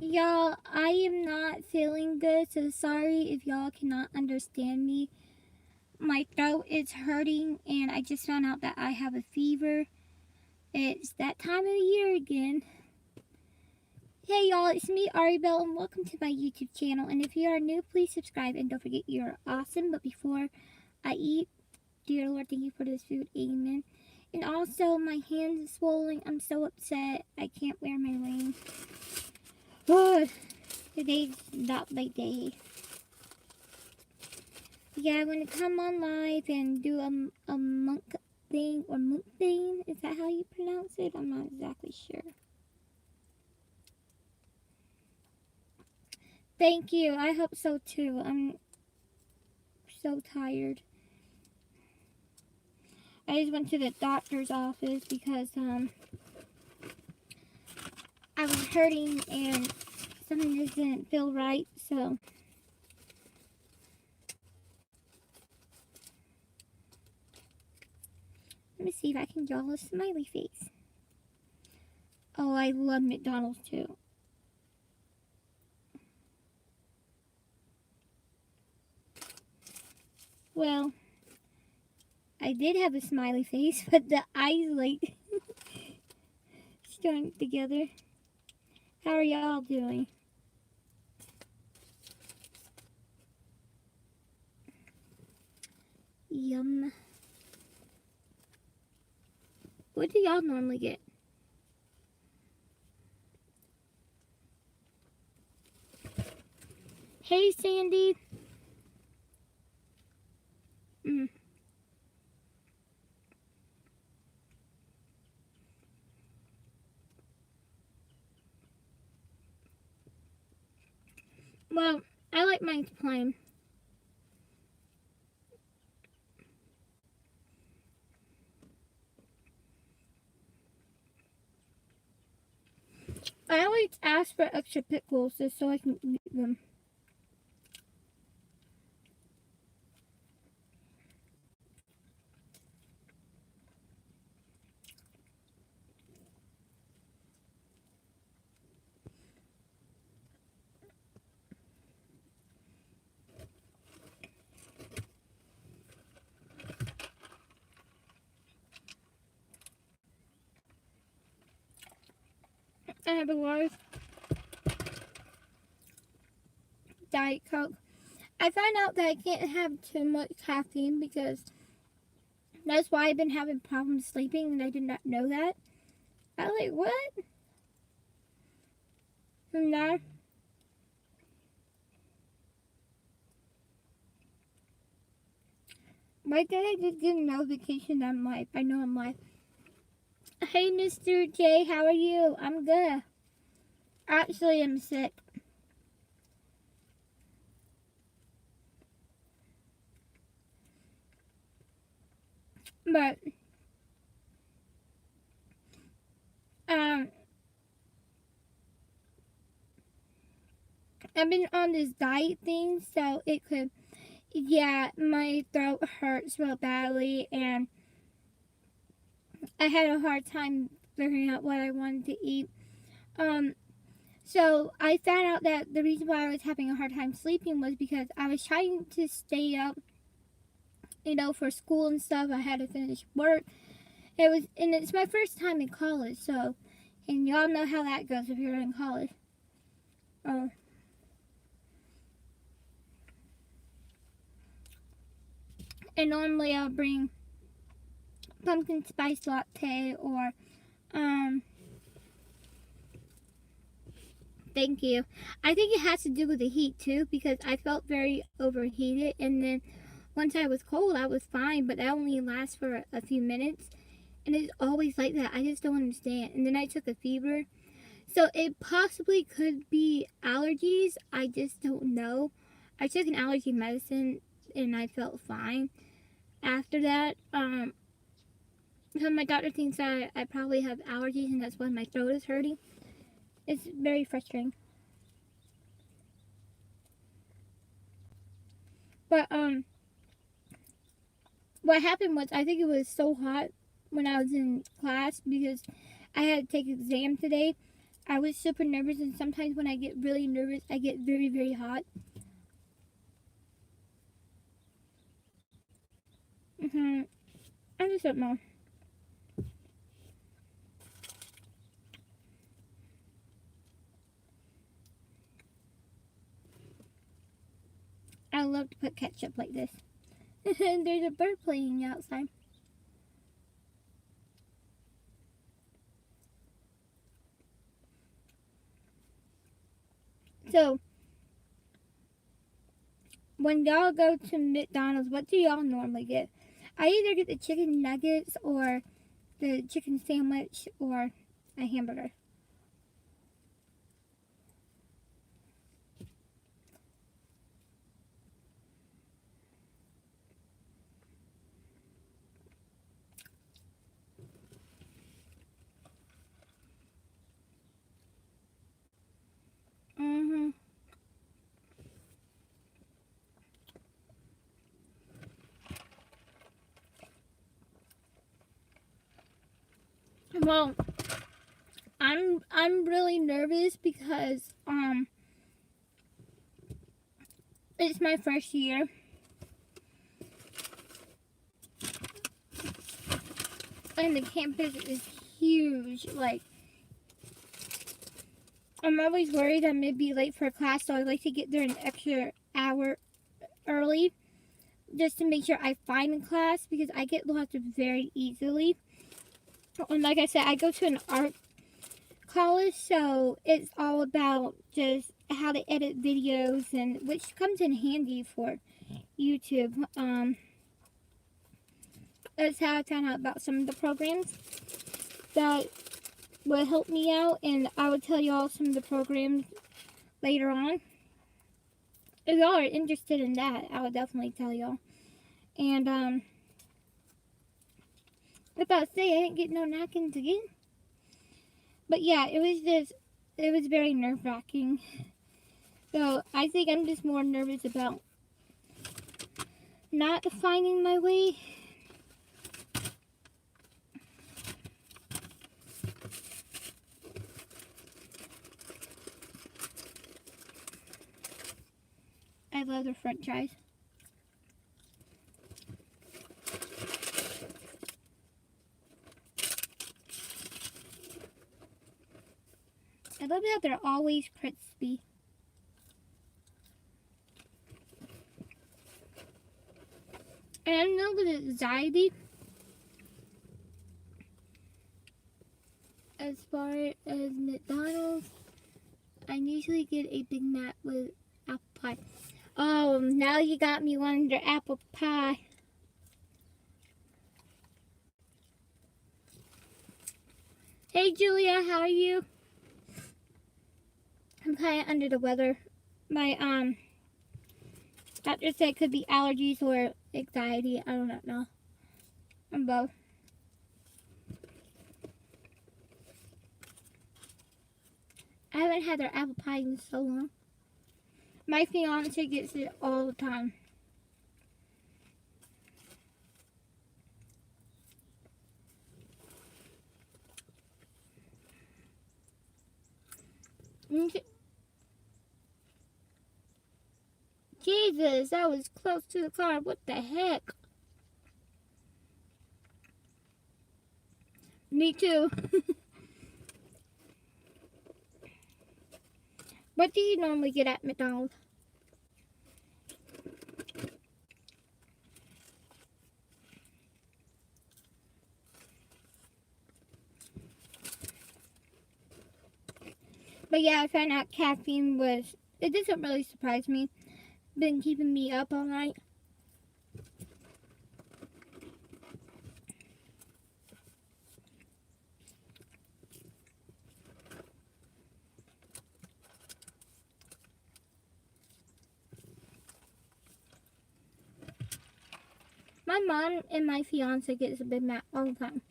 Y'all, I am not feeling good, so sorry if y'all cannot understand me. My throat is hurting, and I just found out that I have a fever. It's that time of the year again. Hey y'all, it's me, Aribel, and welcome to my YouTube channel. And if you are new, please subscribe, and don't forget you're awesome. But before I eat, dear Lord, thank you for this food, amen. And also, my hands are swollen. I'm so upset. I can't wear my ring. Oh, today's not my day. Yeah, I'm gonna come on live and do a monk thing, or monk thing. Is that how you pronounce it? I'm not exactly sure. Thank you. I hope so too. I'm so tired. I just went to the doctor's office because I was hurting and something just didn't feel right, so let me see if I can draw a smiley face. Oh, I love McDonald's too. Well, I did have a smiley face, but the eyes like joined together. How are y'all doing? Yum. What do y'all normally get? Hey, Sandy. Well, I like mine plain. I always ask for extra pickles just so I can eat them. I have a large Diet Coke. I found out that I can't have too much caffeine because that's why I've been having problems sleeping, and I did not know that. I was like, what? And now, why did I just get a notification that I'm live? I know I'm live. Hey, Mr. J, how are you? I'm good. Actually, I'm sick. But, um, I've been on this diet thing, so it could, yeah, my throat hurts real badly, and I had a hard time figuring out what I wanted to eat. So I found out that the reason why I was having a hard time sleeping was because I was trying to stay up, for school and stuff. I had to finish work. And it's my first time in college, so, and y'all know how that goes if you're in college. And normally I'll bring pumpkin spice latte or, thank you. I think it has to do with the heat too, because I felt very overheated, and then once I was cold, I was fine, but that only lasts for a few minutes. And it's always like that. I just don't understand. And then I took a fever. So it possibly could be allergies. I just don't know. I took an allergy medicine and I felt fine after that. So my doctor thinks that I probably have allergies and that's why my throat is hurting. It's very frustrating. But what happened was, I think it was so hot when I was in class because I had to take an exam today. I was super nervous, and sometimes when I get really nervous, I get very, very hot. I just don't know. I love to put ketchup like this. And there's a bird playing outside. So, when y'all go to McDonald's, what do y'all normally get? I either get the chicken nuggets or the chicken sandwich or a hamburger. Well, I'm really nervous because it's my first year. And the campus is huge. Like, I'm always worried I may be late for class, so I like to get there an extra hour early just to make sure I find class, because I get lost very easily. And like I said, I go to an art college, so it's all about just how to edit videos, and which comes in handy for YouTube. That's how I found out about some of the programs that would help me out, and I will tell y'all some of the programs later on. If y'all are interested in that, I would definitely tell y'all. And I was about to say, I didn't get no napkins again. But yeah, it was very nerve-wracking. So I think I'm just more nervous about not finding my way. I love the french fries. I love how they're always crispy. And I know with anxiety, as far as McDonald's, I usually get a Big Mac with apple pie. Oh, now you got me wanting their apple pie. Hey Julia, how are you? I'm kind of under the weather. My doctor said it could be allergies or anxiety. I don't know. I'm both. I haven't had their apple pie in so long. My fiance gets it all the time. Jesus, that was close to the car. What the heck? Me too. What do you normally get at McDonald's? But yeah, I found out caffeine was, it doesn't really surprise me. Been keeping me up all night. My mom and my fiance gets a Big Mac all the time.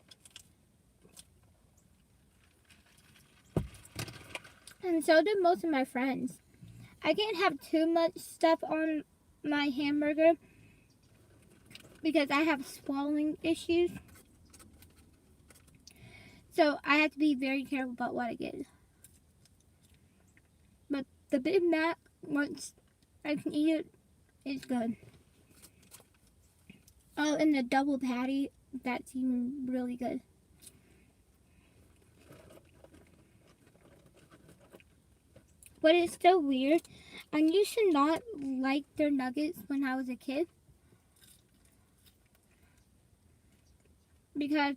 And so do most of my friends. I can't have too much stuff on my hamburger because I have swallowing issues. So I have to be very careful about what I get. the Big Mac, once I can eat it, is good. Oh, and the double patty, that's even really good. But it's so weird. I used to not like their nuggets when I was a kid. Because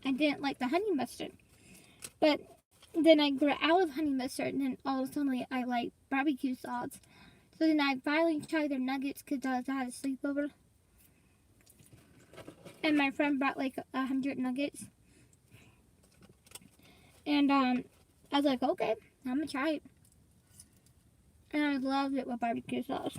I didn't like the honey mustard. But then I grew out of honey mustard, and then all of a sudden I like barbecue sauce. So then I finally tried their nuggets because I had a sleepover. And my friend brought like 100 nuggets. And I was like, okay, I'm gonna try it. And I loved it with barbecue sauce.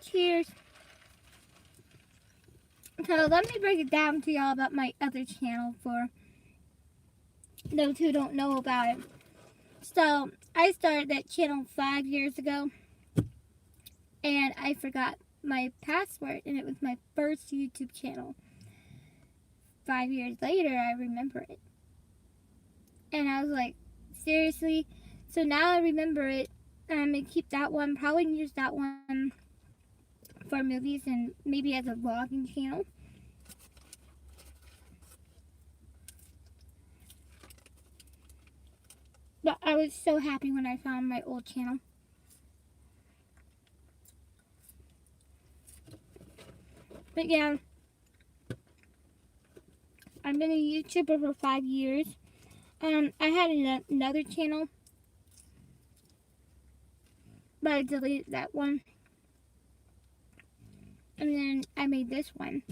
Cheers. So let me break it down to y'all about my other channel for those who don't know about it. So I started that channel 5 years ago, and I forgot my password, and it was my first YouTube channel. 5 years later, I remember it. And I was like, seriously? So now I remember it. I'm going to keep that one, probably use that one for movies and maybe as a vlogging channel. But I was so happy when I found my old channel. But yeah, I've been a YouTuber for 5 years. I had another channel, but I deleted that one. And then I made this one.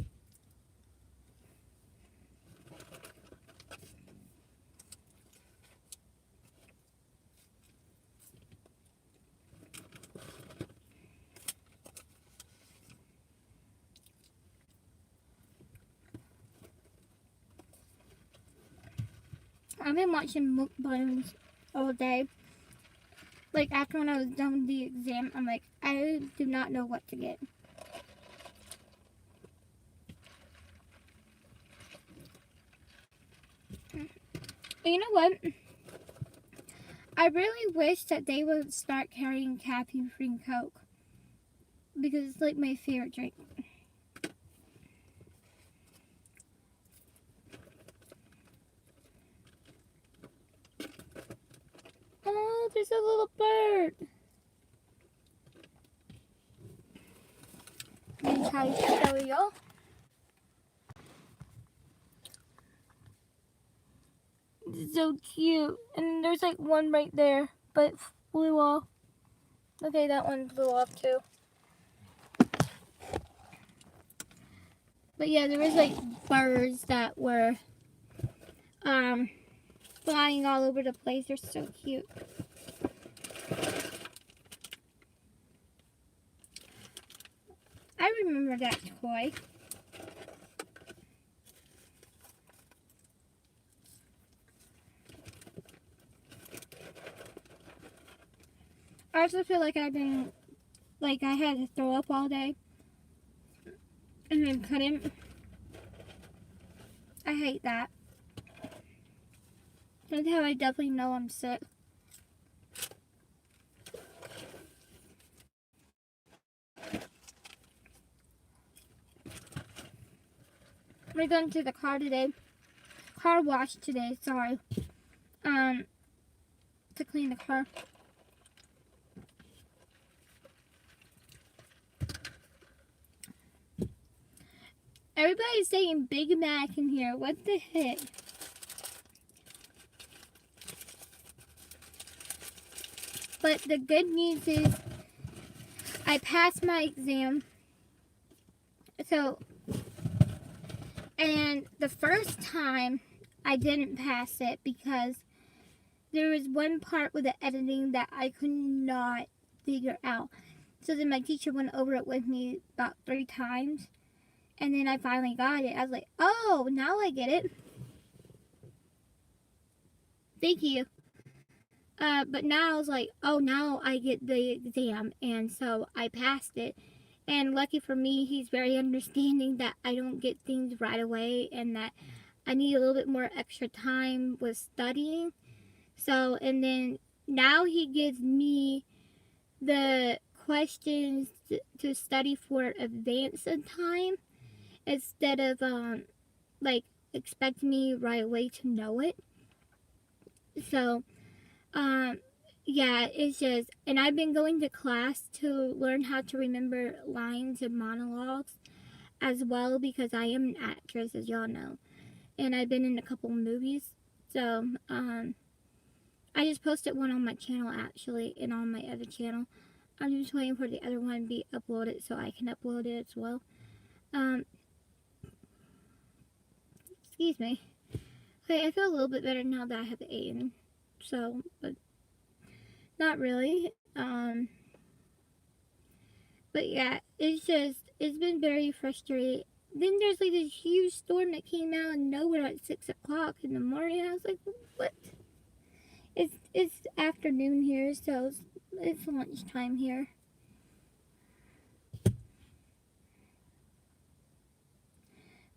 I've been watching mukbangs all day. Like after when I was done with the exam, I'm like, I do not know what to get. You know what? I really wish that they would start carrying caffeine-free Coke. Because it's like my favorite drink. Oh, there's a little bird. Let me try to show y'all. So cute. And there's like one right there, but flew off. Okay, that one flew off too. But yeah, there was like birds that were flying all over the place. They're so cute. I remember that toy. I also feel like I've been, like I had to throw up all day. And then couldn't. I hate that. That's how I definitely know I'm sick. We're going to the car today. Car wash today, sorry. To clean the car. Everybody's saying Big Mac in here. What the heck? But the good news is I passed my exam. So, and the first time I didn't pass it because there was one part with the editing that I could not figure out. So then my teacher went over it with me about 3 times. And then I finally got it. I was like, oh, now I get it. Thank you. But now I was like, oh, now I get the exam. And so I passed it. And lucky for me, he's very understanding that I don't get things right away and that I need a little bit more extra time with studying. So, and then now he gives me the questions to study for advance in time instead of like expecting me right away to know it. So, um, yeah, it's just, and I've been going to class to learn how to remember lines and monologues as well because I am an actress, as y'all know, and I've been in a couple movies. So, I just posted one on my channel actually, and on my other channel. I'm just waiting for the other one to be uploaded so I can upload it as well. Um, excuse me. Okay, I feel a little bit better now that I have eaten. So, but not really. But yeah, it's been very frustrating. Then there's like this huge storm that came out of nowhere at 6 o'clock in the morning. I was like, what? It's afternoon here, so it's lunchtime here.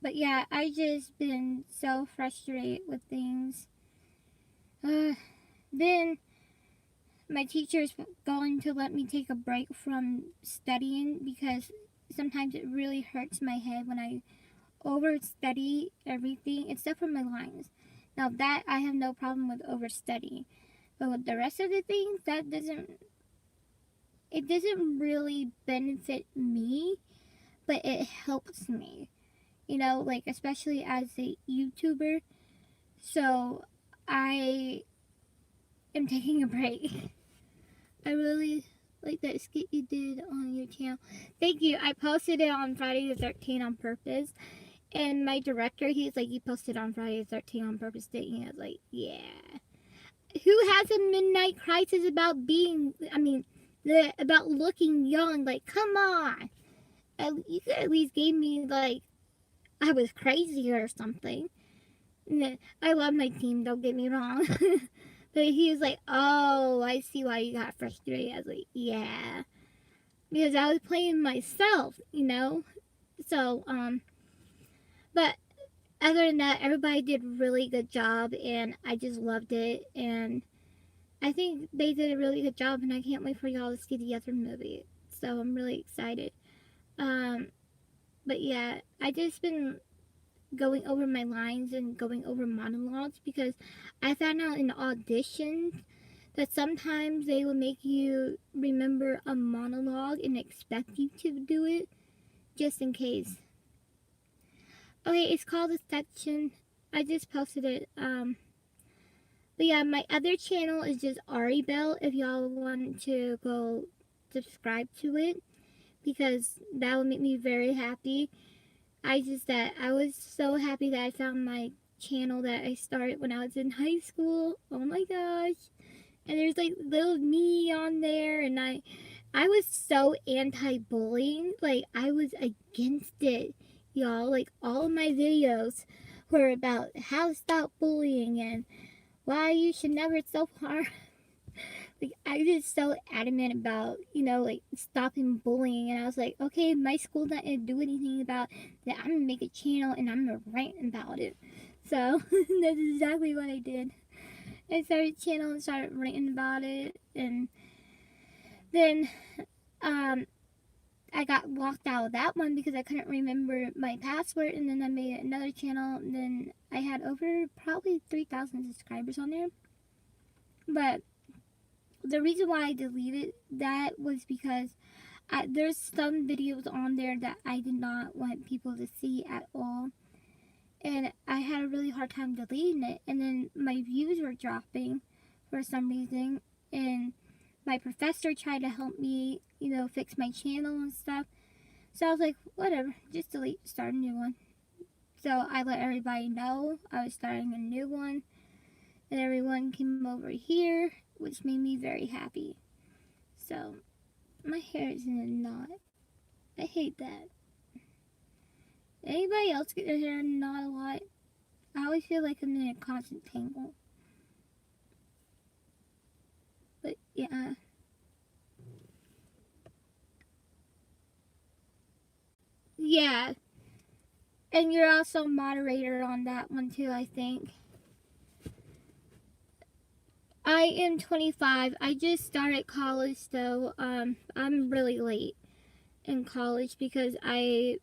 But yeah, I just been so frustrated with things. Then my teacher's going to let me take a break from studying because sometimes it really hurts my head when I overstudy everything except for my lines. Now that I have no problem with overstudying, but with the rest of the things, it doesn't really benefit me, but it helps me. You know, like especially as a YouTuber. So I am taking a break. I really like that skit you did on your channel. Thank you. I posted it on Friday the 13th on purpose. And my director, he's like, you posted on Friday the 13th on purpose, didn't you? I was like, yeah. Who has a midnight crisis about about looking young? Like, come on. You could at least give me, like, I was crazy or something. I love my team, don't get me wrong. But he was like, oh, I see why you got frustrated. I was like, yeah. Because I was playing myself, you know? So, but other than that, everybody did a really good job, and I just loved it. And I think they did a really good job, and I can't wait for y'all to see the other movie. So I'm really excited. But yeah, I just been going over my lines and going over monologues because I found out in auditions that sometimes they will make you remember a monologue and expect you to do it just in case. Okay, it's called a section. I just posted it. But yeah, my other channel is just Ari Bell if y'all want to go subscribe to it because that would make me very happy. I was so happy that I found my channel that I started when I was in high school. Oh my gosh. And there's like little me on there, and I was so anti-bullying. Like I was against it, y'all. Like all of my videos were about how to stop bullying and why you should never self-harm. Like I was so adamant about, like stopping bullying, and I was like, okay, my school's not gonna do anything about that. I'm gonna make a channel and I'm gonna write about it. So that's exactly what I did. I started a channel and started writing about it, and then I got locked out of that one because I couldn't remember my password, and then I made another channel, and then I had over probably 3,000 subscribers on there. But the reason why I deleted that was because there's some videos on there that I did not want people to see at all. And I had a really hard time deleting it. And then my views were dropping for some reason. And my professor tried to help me, fix my channel and stuff. So I was like, whatever, just delete, start a new one. So I let everybody know I was starting a new one. And everyone came over here, which made me very happy. So, my hair is in a knot. I hate that. Anybody else get their hair in a knot a lot? I always feel like I'm in a constant tangle. But, yeah. Yeah. And you're also moderator on that one too, I think. I am 25. I just started college though. I'm really late in college because I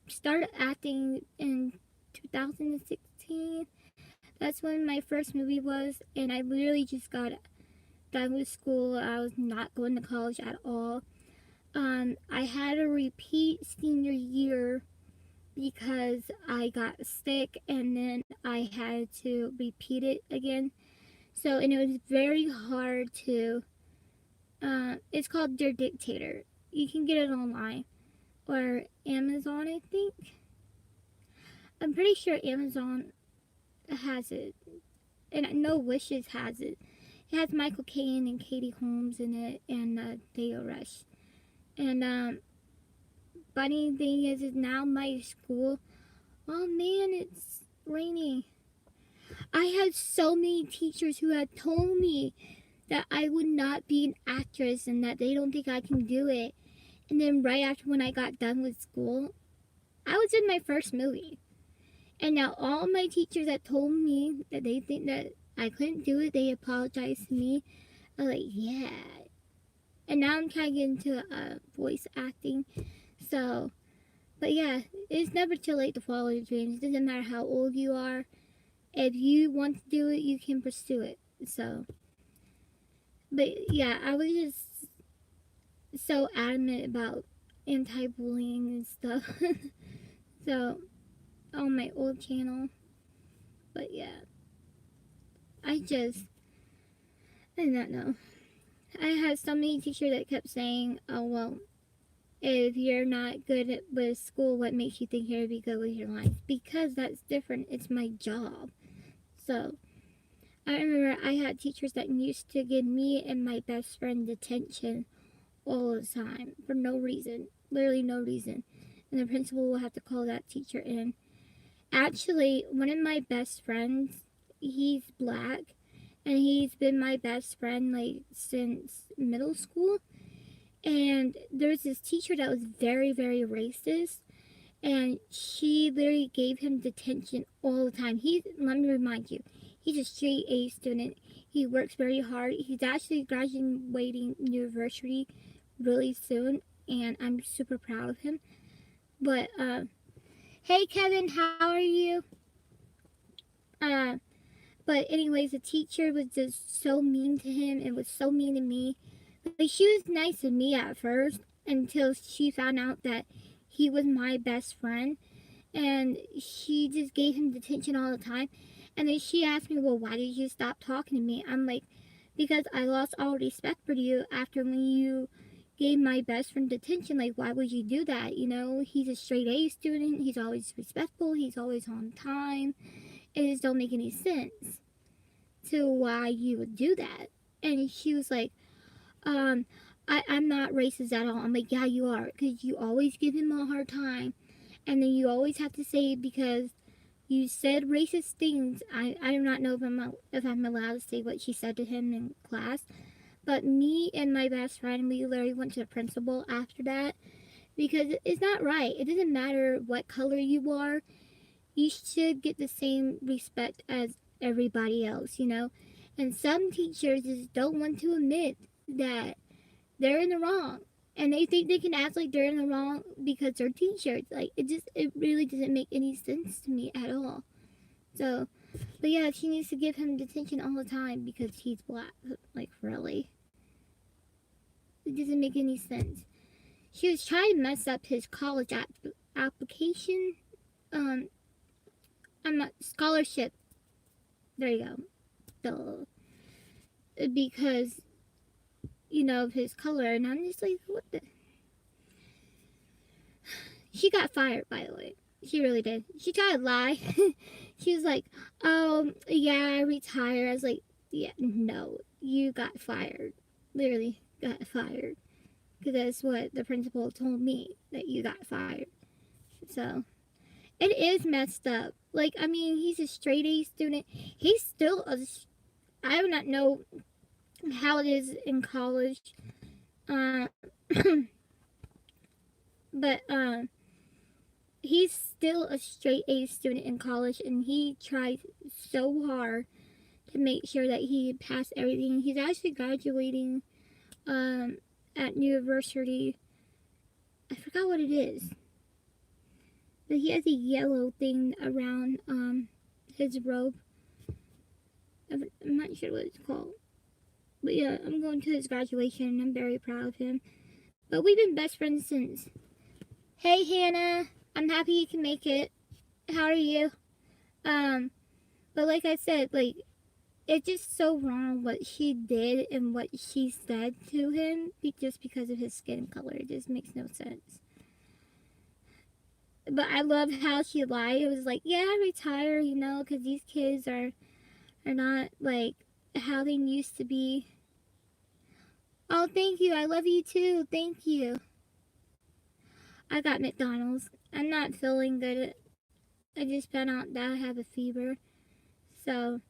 started acting in 2016. That's when my first movie was, and I literally just got done with school. I was not going to college at all. I had to repeat senior year because I got sick, and then I had to repeat it again. So, and it was very hard to. It's called Dear Dictator. You can get it online or Amazon, I think. I'm pretty sure Amazon has it, and No Wishes has it. It has Michael Caine and Katie Holmes in it, and Theo Rush. And funny thing is now my school. Oh man, it's rainy. I had so many teachers who had told me that I would not be an actress and that they don't think I can do it. And then right after when I got done with school, I was in my first movie. And now all my teachers that told me that they think that I couldn't do it, they apologized to me. I was like, yeah. And now I'm trying to get into voice acting. So, but yeah, it's never too late to follow your dreams. It doesn't matter how old you are. If you want to do it, you can pursue it. So, but yeah, I was just so adamant about anti-bullying and stuff. So, on my old channel. But yeah, I do not know. I had so many teachers that kept saying, oh, well, if you're not good with school, what makes you think you're going to be good with your life? Because that's different. It's my job. So, I remember I had teachers that used to give me and my best friend detention all the time for no reason. Literally no reason. And the principal will have to call that teacher in. Actually, one of my best friends, he's black, and he's been my best friend like since middle school. And there's this teacher that was very, very racist, and she literally gave him detention all the time. Let me remind you, he's a straight A student. He works very hard. He's actually graduating university really soon, and I'm super proud of him. But hey Kevin, how are you? But anyways, the teacher was just so mean to him and was so mean to me. Like, she was nice to me at first until she found out that he was my best friend, and she just gave him detention all the time. And then she asked me, well, why did you stop talking to me? I'm like, because I lost all respect for you after when you gave my best friend detention. Like, why would you do that? You know, he's a straight A student. He's always respectful. He's always on time. It just don't make any sense to why you would do that. And she was like, I'm not racist at all. I'm like, yeah, you are, because you always give him a hard time, and then you always have to say because you said racist things. I do not know if I'm allowed to say what she said to him in class, but me and my best friend, we literally went to the principal after that, because it's not right. It doesn't matter what color you are. You should get the same respect as everybody else, you know? And some teachers just don't want to admit that they're in the wrong. And they think they can act like they're in the wrong because they're teachers. Like, it really doesn't make any sense to me at all. So, but yeah, she needs to give him detention all the time because he's black. Like, really. It doesn't make any sense. She was trying to mess up his college application. I'm not, scholarship. There you go. Because, you know, of his color. And I'm just like, what the? She got fired, by the way. She really did. She tried to lie. She was like, yeah, I retired. I was like, yeah, no, you got fired. Literally got fired. Because that's what the principal told me, that you got fired. So, it is messed up. Like, I mean, he's a straight A student. He's still I do not know how it is in college. But, he's still a straight A student in college, and he tries so hard to make sure that he passed everything. He's actually graduating at university. I forgot what it is, but he has a yellow thing around his robe. I'm not sure what it's called. But yeah, I'm going to his graduation and I'm very proud of him. But we've been best friends since. Hey Hannah, I'm happy you can make it. How are you? But like I said, like, it's just so wrong what she did and what she said to him just because of his skin color. It just makes no sense. But I love how she lied. It was like, yeah, retire, you know, because these kids are not like how they used to be. Oh, thank you. I love you too. Thank you. I got McDonald's. I'm not feeling good. I just found out that I have a fever. So,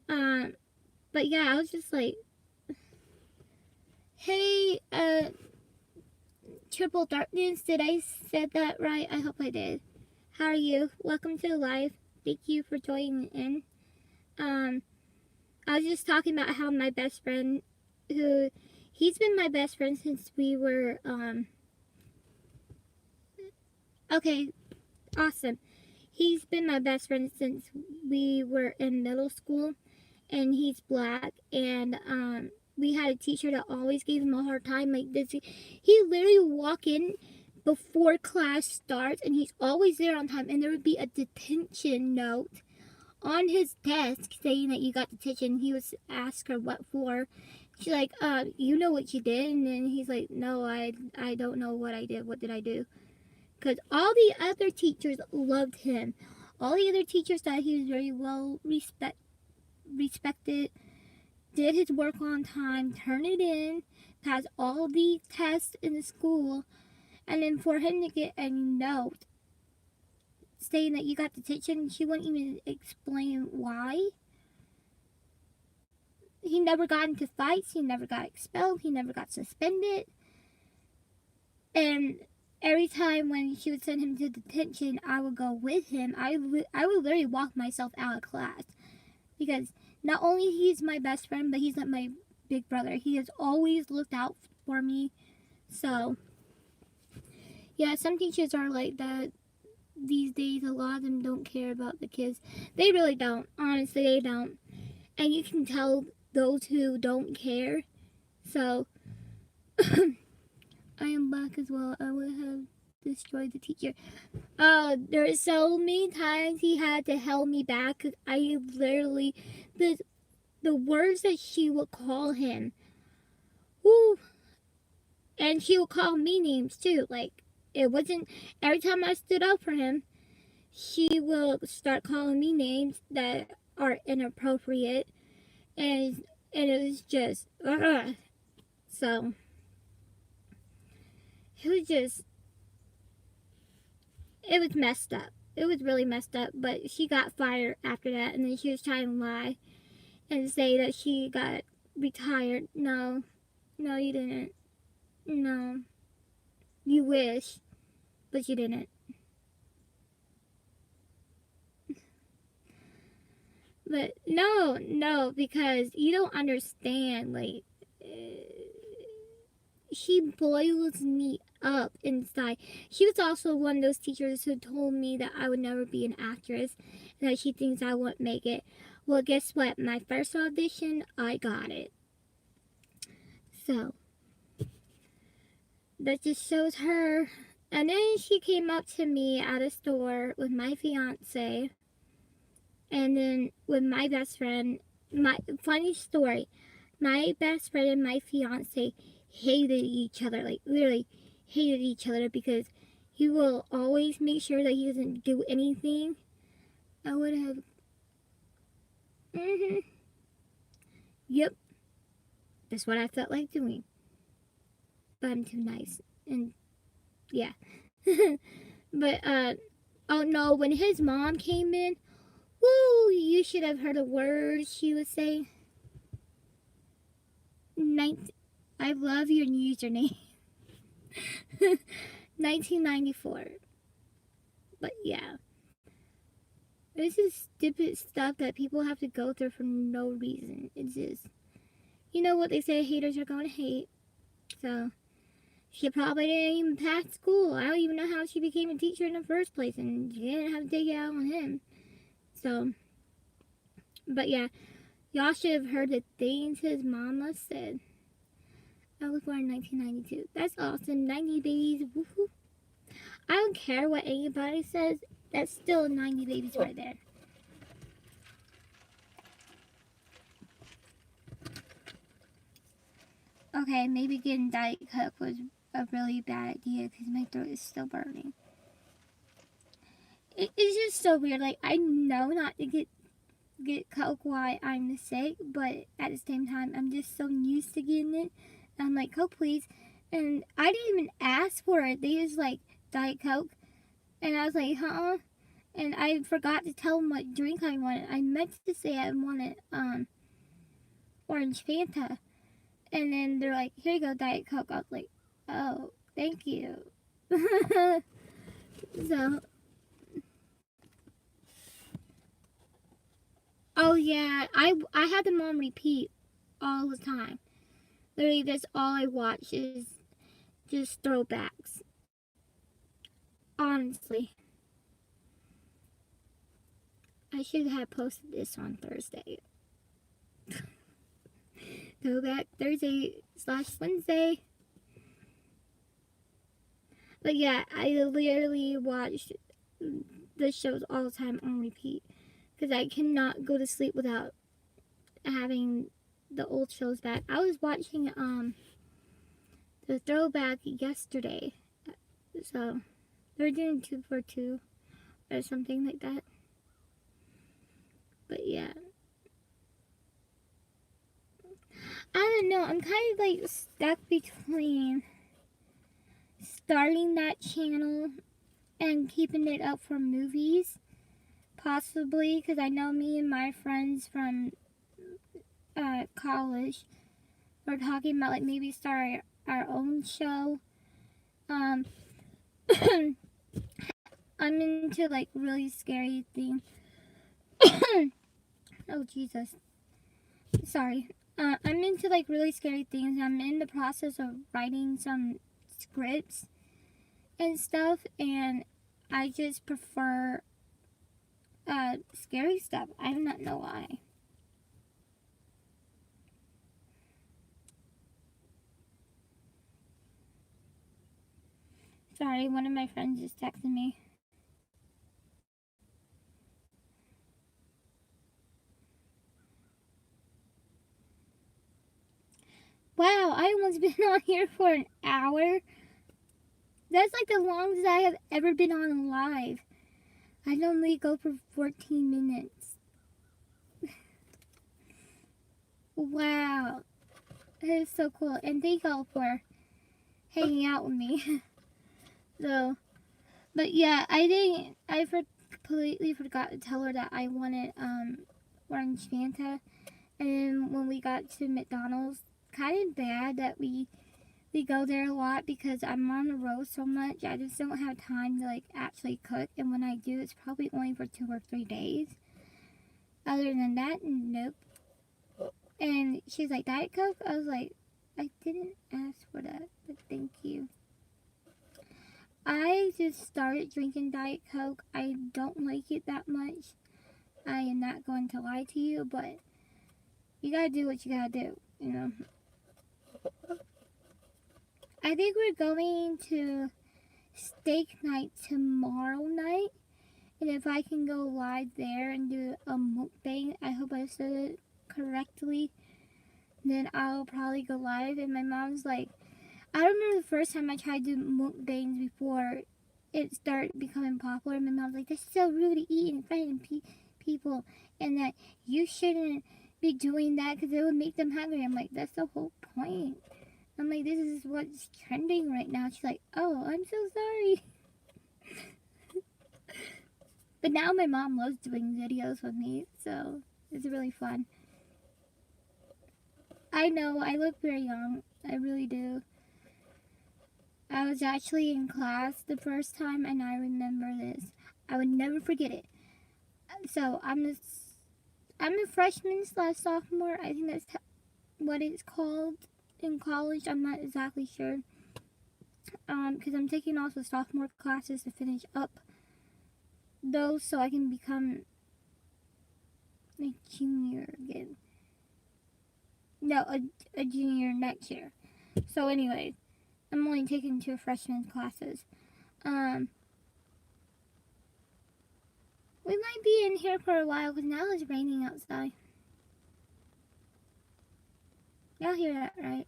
but yeah, I was just like, hey, Triple Darkness, did I said that right? I hope I did. How are you? Welcome to the live. Thank you for joining in. I was just talking about how my best friend, he's been my best friend since we were, okay, awesome. He's been my best friend since we were in middle school, and he's black, and, we had a teacher that always gave him a hard time, like this. He literally would walk in before class starts, and he's always there on time, and there would be a detention note on his desk saying that you got detention. He would ask her what for. She's like, you know what you did? And then he's like, no, I don't know what I did. What did I do? Because all the other teachers loved him. All the other teachers thought he was very well respected, did his work on time, turned it in, passed all the tests in the school, and then for him to get a note saying that you got detention, she wouldn't even explain why. He never got into fights, he never got expelled, he never got suspended. And every time when she would send him to detention, I would go with him. I would literally walk myself out of class, because not only he's my best friend, but he's like my big brother. He has always looked out for me. So yeah, some teachers are like that these days. A lot of them don't care about the kids. They really don't. Honestly, they don't. And you can tell those who don't care. So I am black as well. I would have destroyed the teacher. There are so many times he had to help me back. I literally, the words that she would call him, whoo, and she would call me names too. Like, it wasn't, every time I stood up for him, she will start calling me names that are inappropriate, and it was just, so, it was just, it was messed up. It was really messed up, but she got fired after that, and then she was trying to lie and say that she got retired. No, you didn't. No, you wish, but you didn't. But no, because you don't understand, like, she boils me up inside. She was also one of those teachers who told me that I would never be an actress, and that she thinks I wouldn't make it. Well, guess what? My first audition, I got it. So, that just shows her. And then she came up to me at a store with my fiance, and then with my best friend. My funny story, my best friend and my fiance hated each other, like literally hated each other, because he will always make sure that he doesn't do anything. I would have, yep, that's what I felt like doing, but I'm too nice, and yeah. But oh no, when his mom came in, woo, you should have heard the words she was saying. I love your username. 1994. But yeah, this is stupid stuff that people have to go through for no reason. It's just, you know what they say, haters are going to hate. So, she probably didn't even pass school. I don't even know how she became a teacher in the first place, and she didn't have to take it out on him. So, but yeah, y'all should have heard the things his mama said. I was born in 1992. That's awesome. 90 babies. Woohoo. I don't care what anybody says. That's still 90 babies right there. Okay, maybe getting Diet Coke was a really bad idea because my throat is still burning. It's just so weird. Like, I know not to get Coke while I'm sick, but at the same time, I'm just so used to getting it. I'm like, Coke, please. And I didn't even ask for it. They just like, Diet Coke. And I was like, huh? And I forgot to tell them what drink I wanted. I meant to say I wanted orange Fanta. And then they're like, here you go, Diet Coke. I was like, oh, thank you. So, oh yeah, I had them on repeat all the time. Literally, that's all I watch is just throwbacks. Honestly. I should have posted this on Thursday. Throwback Thursday/Wednesday. But yeah, I literally watch the shows all the time on repeat. Because I cannot go to sleep without having the old shows back. I was watching the throwback yesterday. So they're doing 2 for 2 or something like that. But yeah. I don't know. I'm kind of like stuck between starting that channel and keeping it up for movies. Possibly. Because I know me and my friends from college were talking about like maybe start our own show. I'm into like really scary things. Oh Jesus, sorry. I'm into like really scary things. I'm in the process of writing some scripts and stuff, and I just prefer scary stuff. I do not know why. Sorry, one of my friends just texted me. Wow, I almost been on here for an hour. That's like the longest I have ever been on live. I normally go for 14 minutes. Wow. That is so cool. And thank y'all for hanging out with me. So, but yeah, I completely forgot to tell her that I wanted orange Fanta. And when we got to McDonald's, kind of bad that we go there a lot because I'm on the road so much. I just don't have time to like actually cook, and when I do, it's probably only for 2 or 3 days. Other than that, nope. And she's like, Diet Coke? I was like, I didn't ask for that, but thank you. I just started drinking Diet Coke. I don't like it that much. I am not going to lie to you, but you gotta do what you gotta do, you know. I think we're going to steak night tomorrow night. And if I can go live there and do a mukbang, I hope I said it correctly, then I'll probably go live. And my mom's like, I remember the first time I tried to do mukbangs before it started becoming popular. My mom's like, that's so rude to eat in front of people, and that you shouldn't be doing that because it would make them hungry. I'm like, that's the whole point. I'm like, this is what's trending right now. She's like, oh, I'm so sorry. But now my mom loves doing videos with me, so it's really fun. I know, I look very young. I really do. I was actually in class the first time, and I remember this. I would never forget it. So I'm a freshman slash sophomore. I think that's what it's called in college. I'm not exactly sure. Because I'm taking also sophomore classes to finish up those so I can become a junior again. No, a junior next year. So anyway, I'm only taking 2 freshman classes. We might be in here for a while because now it's raining outside. Y'all hear that, right?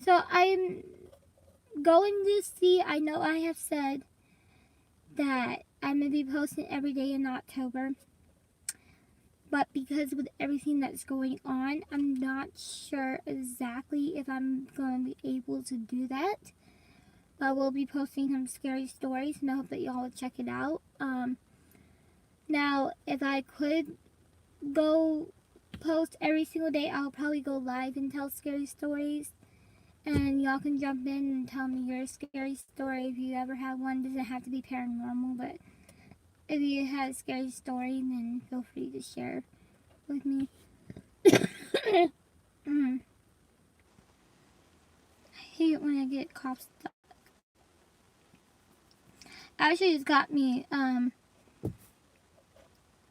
So I'm going to see, I know I have said that I'm going to be posting every day in October. But because with everything that's going on, I'm not sure exactly if I'm going to be able to do that. But we'll be posting some scary stories, and I hope that y'all will check it out. Now, if I could go post every single day, I'll probably go live and tell scary stories. And y'all can jump in and tell me your scary story if you ever have one. It doesn't have to be paranormal, but if you had a scary story, then feel free to share with me. I hate when I get cough stuff. Actually, it's got me,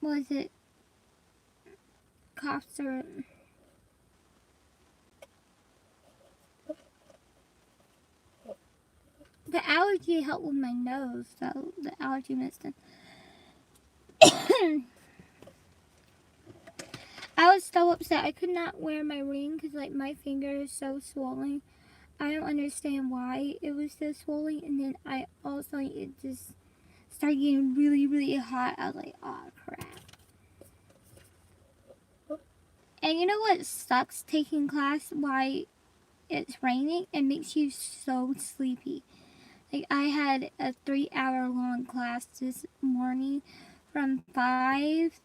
what is it? Cough syrup. The allergy helped with my nose, so the allergy medicine. I was so upset. I could not wear my ring because, like, my finger is so swollen. I don't understand why it was so swollen. And then I also, it just started getting really, really hot. I was like, oh, crap. And you know what sucks taking class while it's raining? It makes you so sleepy. Like, I had a 3-hour long class this morning from 5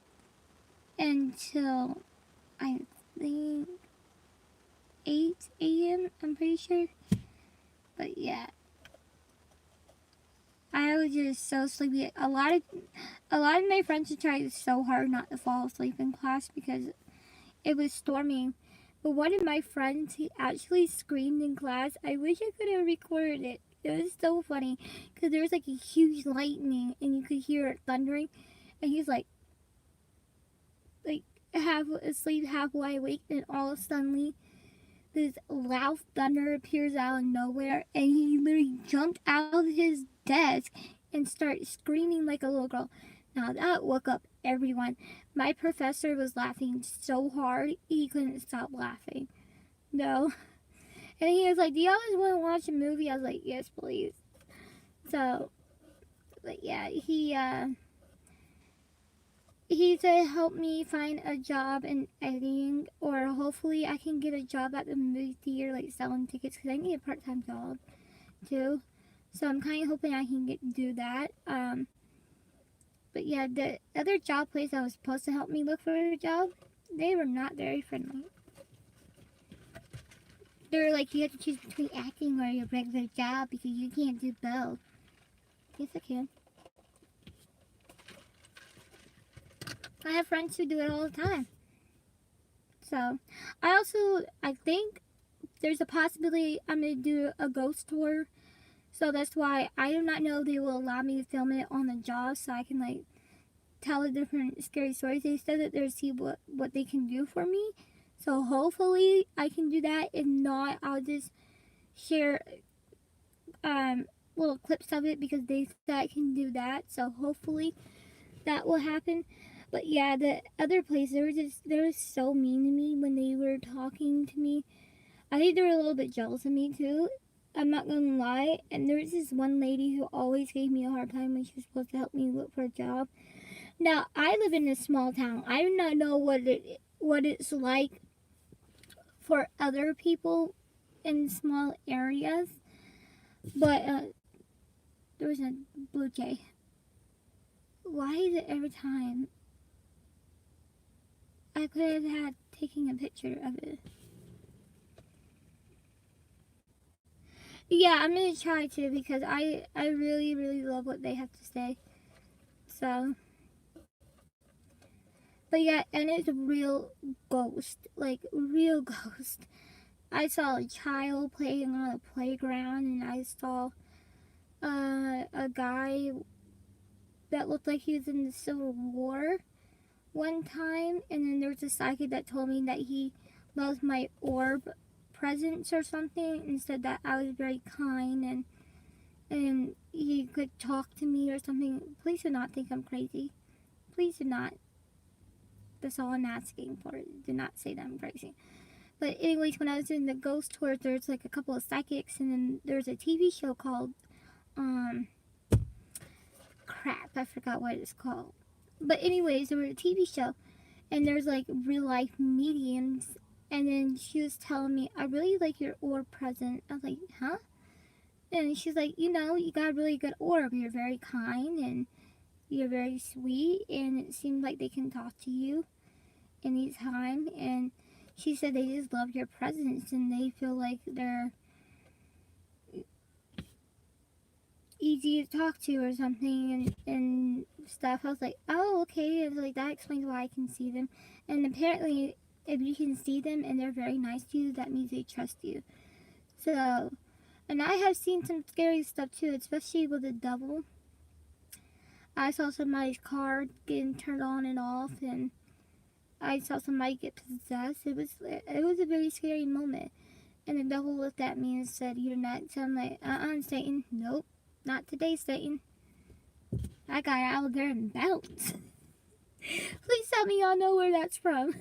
until, I think, 8 a.m. I'm pretty sure. But yeah, I was just so sleepy. A lot of my friends tried so hard not to fall asleep in class because it was storming. But one of my friends, he actually screamed in class. I wish I could have recorded it. It was so funny because there was like a huge lightning and you could hear it thundering. And he's like half asleep, half wide awake, and all of a sudden this loud thunder appears out of nowhere, and he literally jumped out of his desk and started screaming like a little girl. Now that woke up everyone. My professor was laughing so hard he couldn't stop laughing. No. And he was like, do y'all just want to watch a movie? I was like, yes, please. So, but yeah, he said help me find a job in editing, or hopefully I can get a job at the movie theater, like selling tickets, because I need a part-time job too. So I'm kind of hoping I can do that. But yeah, the other job place that was supposed to help me look for a job, they were not very friendly. They were like, you have to choose between acting or your regular job because you can't do both. Yes, I can. I have friends who do it all the time. So, I think there's a possibility I'm going to do a ghost tour. So that's why I do not know if they will allow me to film it on the job so I can, like, tell the different scary stories. They said that they'll see what they can do for me. So hopefully I can do that. If not, I'll just share little clips of it because they said I can do that. So hopefully that will happen. But yeah, the other place, they were so mean to me when they were talking to me. I think they were a little bit jealous of me too. I'm not gonna lie. And there was this one lady who always gave me a hard time when she was supposed to help me look for a job. Now, I live in a small town. I do not know what it's like for other people in small areas. But there was a blue jay. Why is it every time? I could have had taking a picture of it. Yeah, I'm gonna try to because I really really love what they have to say. So, but yeah, and it's a real ghost, like real ghost. I saw a child playing on a playground, and I saw a guy that looked like he was in the Civil War one time, and then there was a psychic that told me that he loves my orb presence or something, and said that I was very kind and he could talk to me or something. Please do not think I'm crazy. Please do not. That's all I'm asking for. Do not say that I'm crazy. But anyways, when I was doing the ghost tours, there's like a couple of psychics, and then there's a TV show called crap, I forgot what it's called. But anyways, there was a TV show, and there's like real life mediums, and then she was telling me, I really like your orb present. I was like, huh? And she's like, you know, you got a really good orb. You're very kind and you're very sweet, and it seems like they can talk to you any time. And she said they just love your presence and they feel like they're easy to talk to or something and stuff. I was like, oh, okay. I was like, that explains why I can see them. And apparently, if you can see them and they're very nice to you, that means they trust you. So, and I have seen some scary stuff too, especially with the devil. I saw somebody's car getting turned on and off, and I saw somebody get possessed. It was a very scary moment. And the devil looked at me and said, "You're not." So I'm like, Satan. Nope, not today, Satan. I got out of there and bounced. Please tell me y'all know where that's from.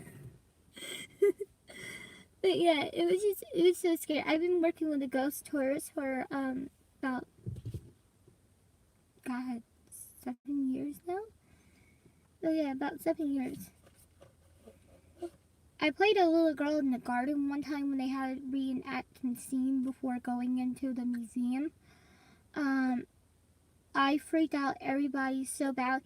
But yeah, it was so scary. I've been working with the ghost tours for about, God, 7 years now. Oh yeah, about 7 years. I played a little girl in the garden one time when they had a reenactment scene before going into the museum. I freaked out everybody so bad.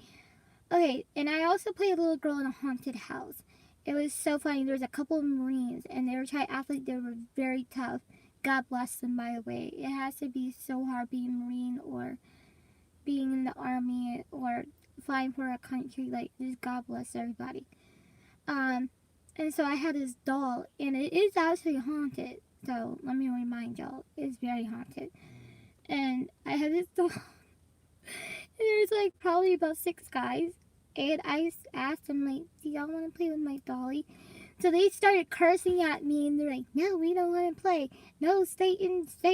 Okay, and I also played a little girl in a haunted house. It was so funny. There was a couple of Marines, and they were trying to act like they were very tough. God bless them, by the way. It has to be so hard being a Marine or being in the Army or fighting for a country. Like, just God bless everybody. And so I had this doll, and it is actually haunted. So let me remind y'all, it's very haunted. And I had this doll, and there's like probably about 6 guys. And I asked them, like, do y'all want to play with my dolly? So they started cursing at me, and they're like, no, we don't want to play. No, stay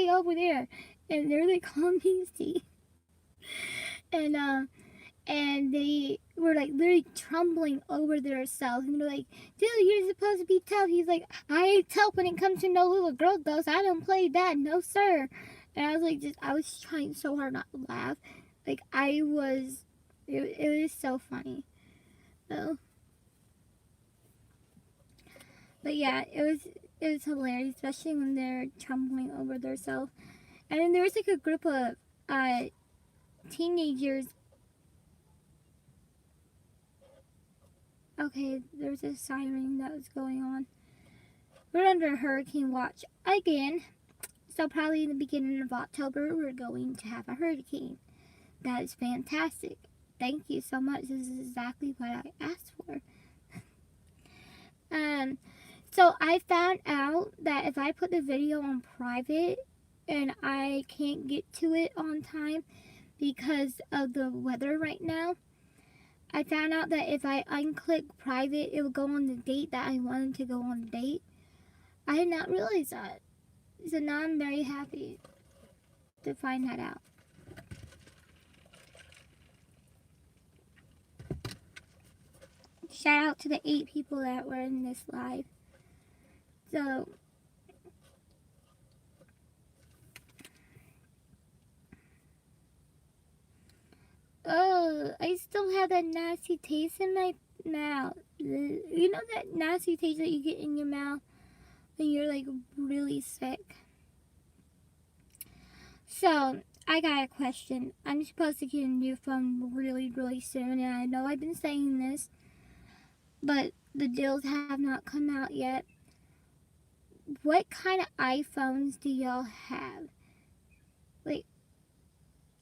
over there. And they're like calling me Steve. And they were like literally trembling over themselves, and they're like, dude, you're supposed to be tough. He's like, I ain't tough when it comes to no little girl ghosts. I don't play that, no sir. And I was like, I was trying so hard not to laugh. Like, it was so funny. So, but yeah, it was hilarious, especially when they're trembling over themselves. And then there was like a group of teenagers. Okay, there's a siren that was going on. We're under hurricane watch again. So probably in the beginning of October, we're going to have a hurricane. That is fantastic. Thank you so much. This is exactly what I asked for. So I found out that if I put the video on private and I can't get to it on time because of the weather right now, I found out that if I unclick private, it will go on the date that I wanted to go on the date. I did not realize that. So now I'm very happy to find that out. Shout out to the 8 people that were in this live. So, oh, I still have that nasty taste in my mouth. You know that nasty taste that you get in your mouth when you're like really sick? So, I got a question. I'm supposed to get a new phone really, really soon, and I know I've been saying this, but the deals have not come out yet. What kind of iPhones do y'all have?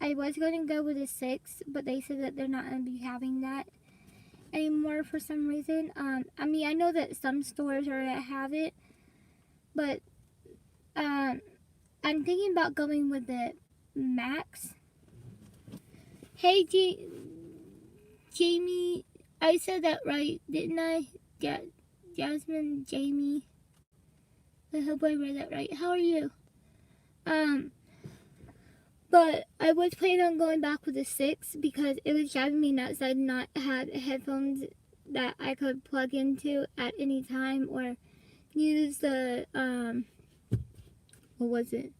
I was going to go with a 6, but they said that they're not going to be having that anymore for some reason. I mean, I know that some stores are going to have it, but I'm thinking about going with the Max. Hey, Jamie, I said that right, didn't I? Jasmine, Jamie. I hope I read that right. How are you? But I was planning on going back with a 6 because it was driving me nuts that I did not have headphones that I could plug into at any time or use the, what was it?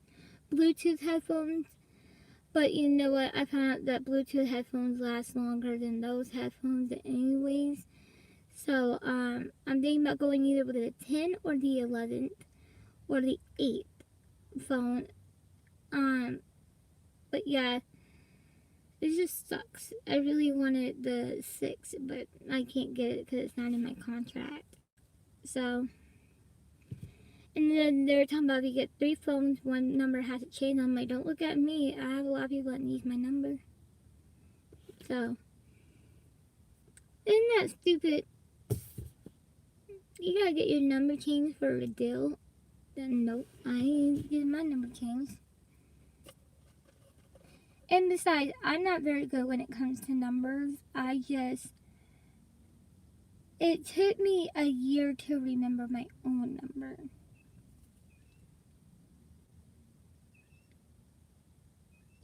Bluetooth headphones. But you know what? I found out that Bluetooth headphones last longer than those headphones anyways. So, I'm thinking about going either with the 10 or the 11th or the 8th phone. But yeah, it just sucks. I really wanted the 6, but I can't get it because it's not in my contract. So, and then they were talking about if you get 3 phones, one number has to change. I'm like, don't look at me. I have a lot of people that need my number. So, isn't that stupid? You gotta get your number changed for a deal. Then nope, I ain't getting my number changed. And besides, I'm not very good when it comes to numbers. It took me a year to remember my own number.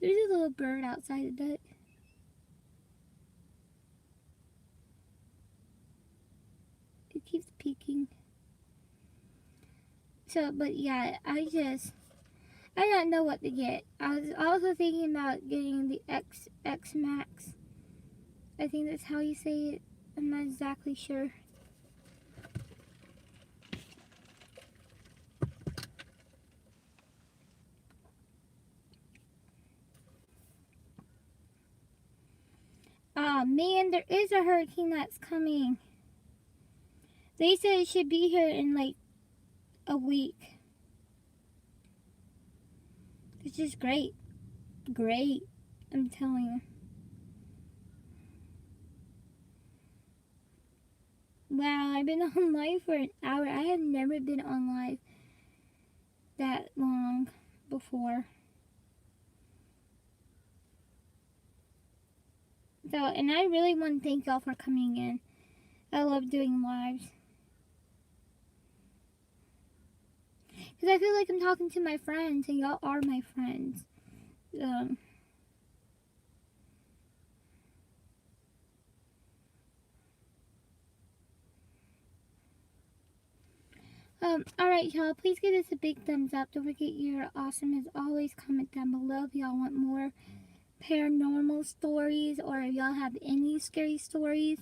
There's a little bird outside the duck. It keeps peeking. So, but yeah, I don't know what to get. I was also thinking about getting the X Max. I think that's how you say it. I'm not exactly sure. Oh man, there is a hurricane that's coming. They said it should be here in like a week. Which is great. Great. I'm telling you. Wow, I've been on live for an hour. I have never been on live that long before. So, and I really want to thank y'all for coming in. I love doing lives. Because I feel like I'm talking to my friends, and y'all are my friends. Alright, y'all. Please give us a big thumbs up. Don't forget you're awesome as always. Comment down below if y'all want more paranormal stories or if y'all have any scary stories.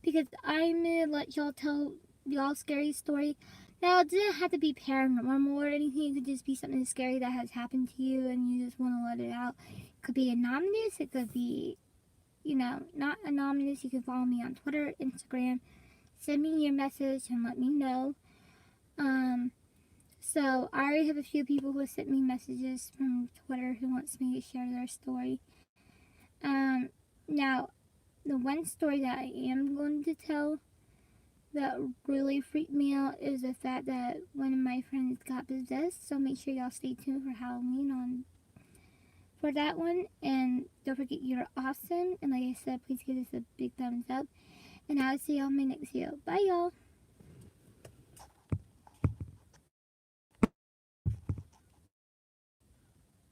Because I'm going to let y'all tell y'all scary story. Now, it doesn't have to be paranormal or anything. It could just be something scary that has happened to you and you just want to let it out. It could be anonymous. It could be, you know, not anonymous. You can follow me on Twitter, Instagram. Send me your message and let me know. So I already have a few people who sent me messages from Twitter who wants me to share their story. Now, the one story that I am going to tell that really freaked me out is the fact that one of my friends got possessed. So make sure y'all stay tuned for Halloween for that one. And don't forget you're awesome. And like I said, please give us a big thumbs up. And I'll see y'all in my next video. Bye y'all.